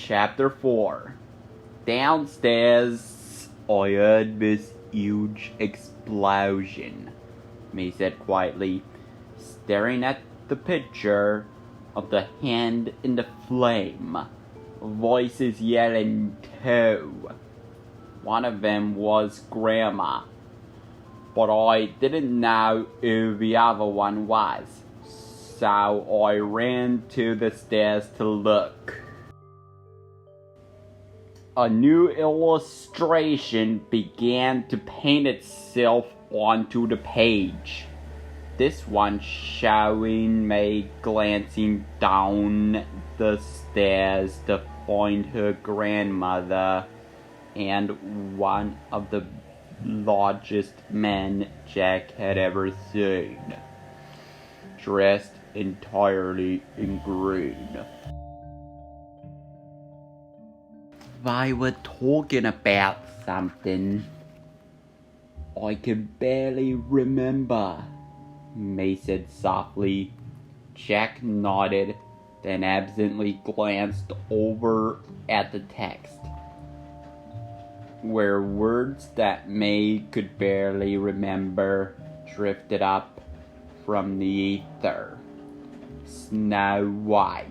Chapter 4. Downstairs, I heard this huge explosion, May said quietly, staring at the picture of the hand in the flame. Voices yelling too. One of them was Grandma, but I didn't know who the other one was, so I ran to the stairs to look. A new illustration began to paint itself onto the page. This one showing May glancing down the stairs to find her grandmother and one of the largest men Jack had ever seen, dressed entirely in green. They were talking about something I can barely remember, May said softly. Jack nodded, then absently glanced over at the text, where words that May could barely remember drifted up from the ether. Snow White,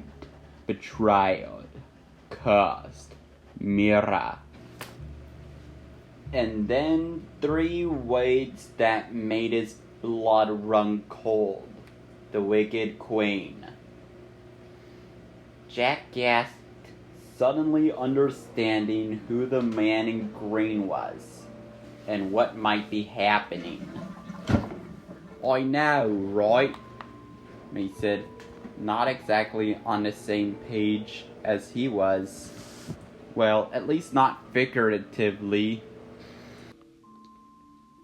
betrayed, cursed, mirror. And then 3 words that made his blood run cold. The Wicked Queen. Jack gasped, suddenly understanding who the man in green was, and what might be happening. I know, right? May said, not exactly on the same page as he was. Well, at least not figuratively.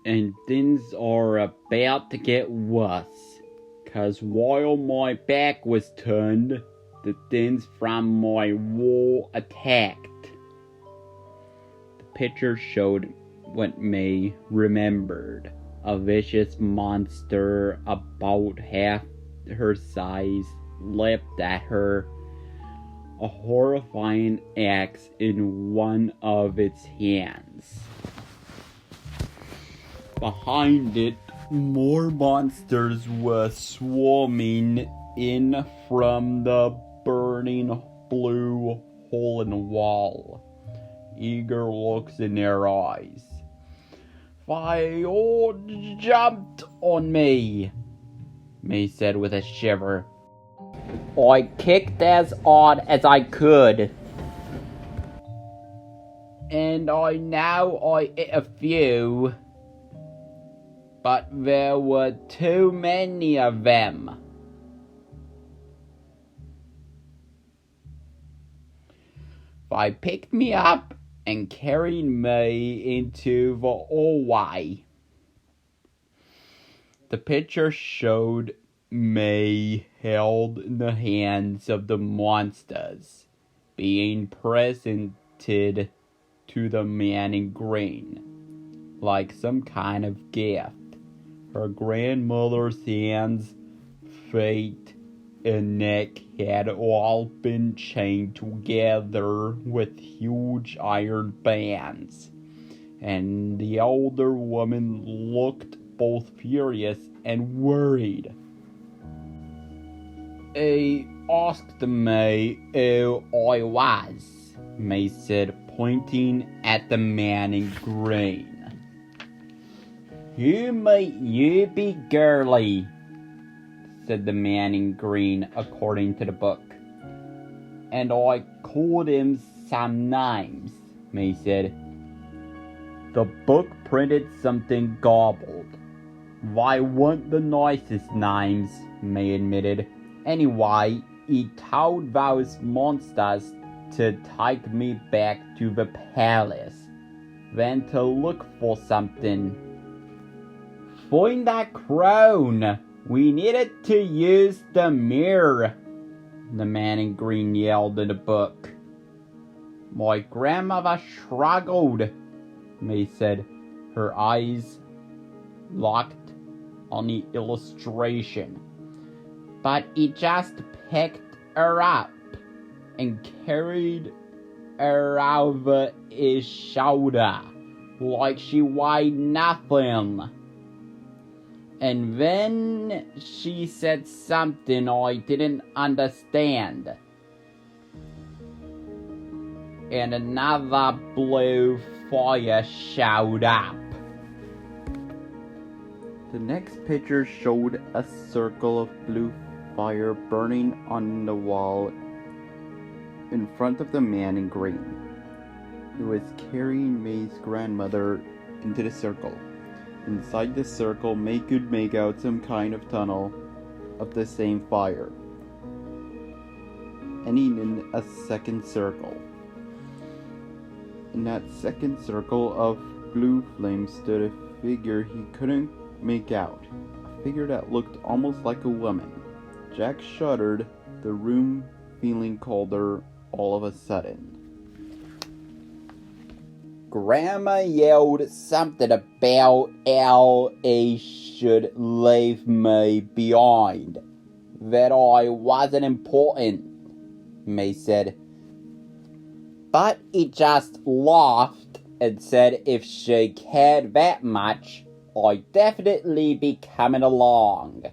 And things are about to get worse, 'cause while my back was turned, the things from my wall attacked. The picture showed what May remembered. A vicious monster about half her size leapt at her, a horrifying axe in one of its hands. Behind it, more monsters were swarming in from the burning blue hole in the wall, eager looks in their eyes. They all jumped on me, May said with a shiver. I kicked as hard as I could, and I know I hit a few, but there were too many of them. They picked me up and carried me into the hallway. The picture showed May held in the hands of the monsters, being presented to the man in green, like some kind of gift. Her grandmother's hands, feet, and neck had all been chained together with huge iron bands, and the older woman looked both furious and worried. He asked me who I was, May said, pointing at the man in green. Who might you be, girlie? Said the man in green, according to the book. And I called him some names, May said. The book printed something garbled. They weren't the nicest names, May admitted. Anyway, he told those monsters to take me back to the palace, then to look for something. Find that crown! We needed to use the mirror, the man in green yelled in the book. My grandmother struggled, May said, her eyes locked on the illustration. But he just picked her up and carried her over his shoulder, like she weighed nothing. And then she said something I didn't understand. And another blue fire showed up. The next picture showed a circle of blue fire burning on the wall in front of the man in green. He was carrying May's grandmother into the circle. Inside the circle, May could make out some kind of tunnel of the same fire, ending in a second circle. In that second circle of blue flames stood a figure he couldn't make out, a figure that looked almost like a woman. Jack shuddered, the room feeling colder all of a sudden. Grandma yelled something about how he should leave me behind, that I wasn't important, May said. But he just laughed and said if she cared that much, I'd definitely be coming along.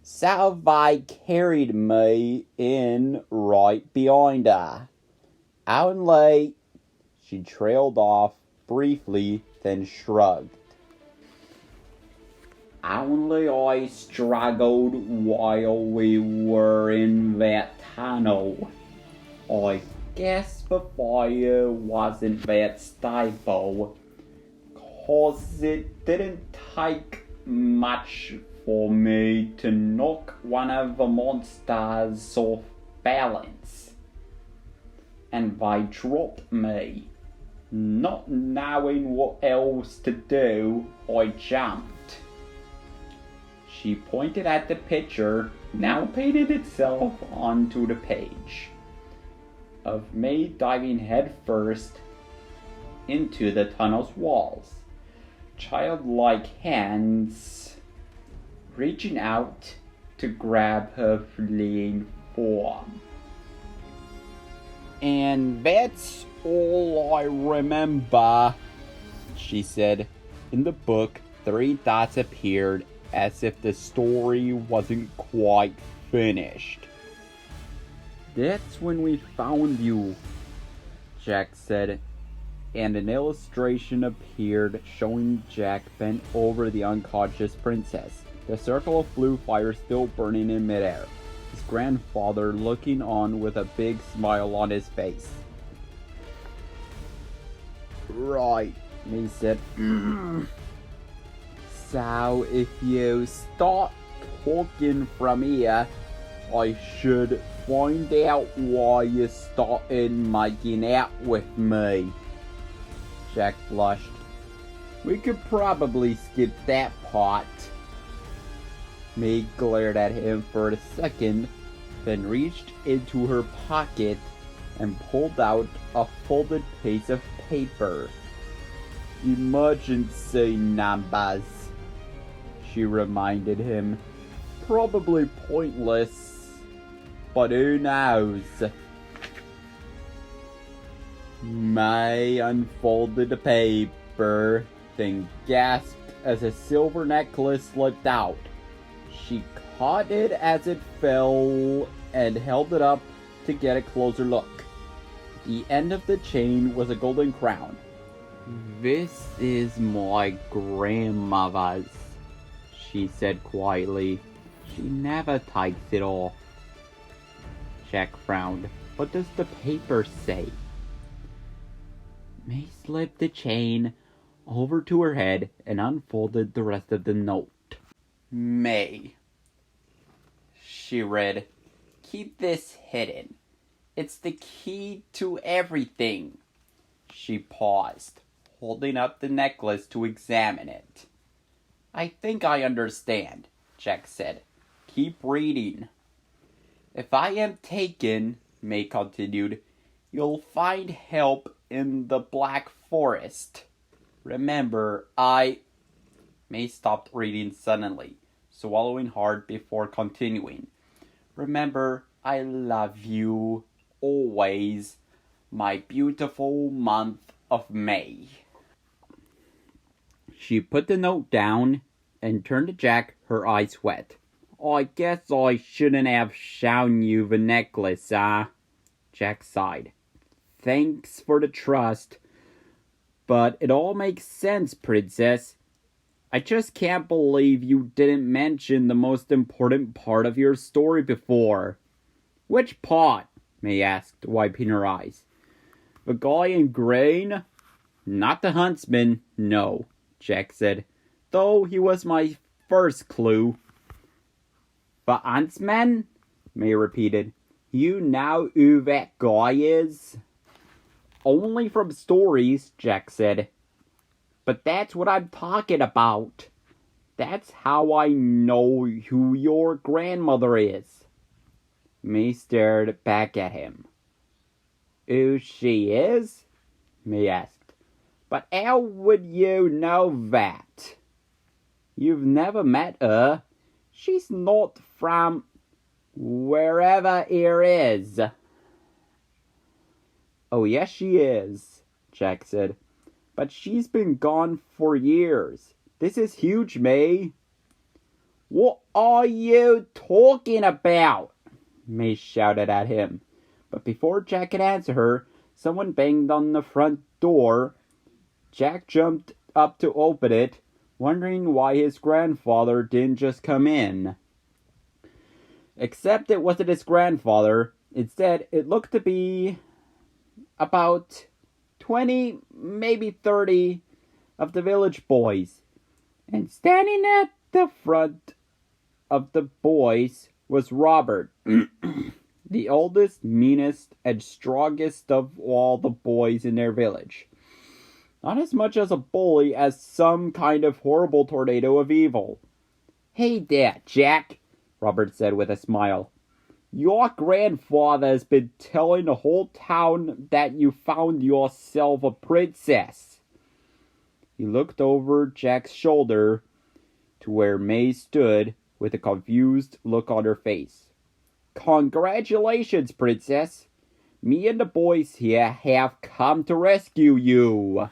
So they carried me in right behind her. Only, she trailed off briefly, then shrugged. Only I struggled while we were in that tunnel. I guess the fire wasn't that stable, 'cause it didn't take much for me to knock one of the monsters off balance. And they dropped me. Not knowing what else to do, I jumped. She pointed at the picture, now painted itself onto the page, of me diving headfirst into the tunnel's walls, childlike hands reaching out to grab her fleeing form. And that's all I remember, she said. In the book, 3 dots appeared as if the story wasn't quite finished. That's when we found you, Jack said, and an illustration appeared showing Jack bent over the unconscious princess, the circle of blue fire still burning in midair, his grandfather looking on with a big smile on his face. Right, he said. So if you start talking from here, I should find out why you started making out with me. Jack blushed. We could probably skip that part. May glared at him for a second, then reached into her pocket and pulled out a folded piece of paper. Emergency numbers, she reminded him. Probably pointless, but who knows? May unfolded the paper, then gasped as a silver necklace slipped out. She caught it as it fell and held it up to get a closer look. The end of the chain was a golden crown. This is my grandmother's, she said quietly. She never takes it off. Jack frowned. What does the paper say? May slipped the chain over to her head and unfolded the rest of the note. May, she read, keep this hidden. It's the key to everything. She paused, holding up the necklace to examine it. I think I understand, Jack said. Keep reading. If I am taken, May continued, you'll find help in the Black Forest. Remember, May stopped reading suddenly, swallowing hard before continuing. Remember, I love you, always. my beautiful month of May. She put the note down and turned to Jack, her eyes wet. I guess I shouldn't have shown you the necklace, Jack sighed. Thanks for the trust, but it all makes sense, Princess. I just can't believe you didn't mention the most important part of your story before. Which part? May asked, wiping her eyes. The guy in grain? Not the huntsman, no, Jack said, though he was my first clue. The huntsman? May repeated. You know who that guy is? Only from stories, Jack said. But that's what I'm talking about. That's how I know who your grandmother is. May stared back at him. Who she is? May asked. But how would you know that? You've never met her. She's not from wherever here is. Oh, yes, she is, Jack said. But she's been gone for years. This is huge, May. What are you talking about? May shouted at him. But before Jack could answer her, someone banged on the front door. Jack jumped up to open it, wondering why his grandfather didn't just come in. Except it wasn't his grandfather. Instead, it looked to be about 20, maybe 30 of the village boys. And standing at the front of the boys was Robert, the oldest, meanest, and strongest of all the boys in their village. Not as much as a bully as some kind of horrible tornado of evil. Hey there, Jack, Robert said with a smile. Your grandfather has been telling the whole town that you found yourself a princess. He looked over Jack's shoulder to where May stood with a confused look on her face. Congratulations, Princess. Me and the boys here have come to rescue you.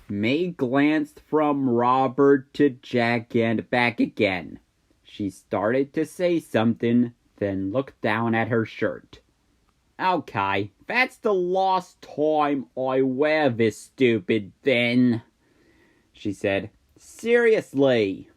May glanced from Robert to Jack and back again. She started to say something, then looked down at her shirt. Okay, that's the last time I wear this stupid thing, she said. Seriously.